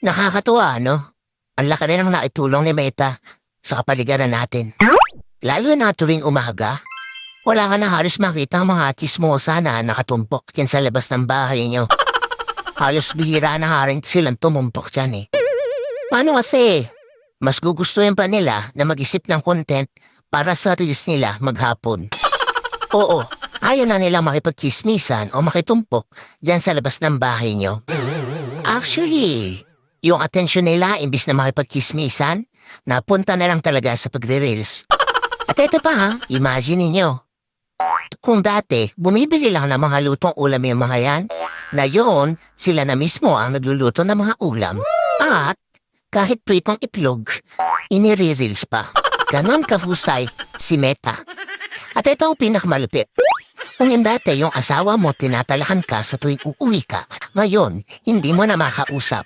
Nakakatuwa, no? Ang laki rin ang naitulong ni Meta sa kapaligiran natin. Lalo na tuwing umaga, wala ka na halos makita ang mga chismosa na nakatumpok yan sa labas ng bahay niyo. Halos bihira na nga rin silang tumumpok dyan eh. Paano kasi? Mas gugustuhin pa nila na mag-isip ng content para sa reels nila maghapon. Oo, ayaw na nila makipagchismisan o makitumpok dyan sa labas ng bahay niyo. Actually, yung atensyon nila imbis na makipagchismisan, napunta na lang talaga sa pagre-reels. At ito pa ha, imagine ninyo. Kung dati, bumibili lang ng mga lutong ulam yung mga yan, na yun, sila na mismo ang nagluluto ng mga ulam. At kahit pritong itlog, inire-reels pa. Ganon kahusay si Meta. At ito ang pinakamalupit. Kung yung dati yung asawa mo tinatalahan ka sa tuwing uuwi ka, ngayon, hindi mo na makausap.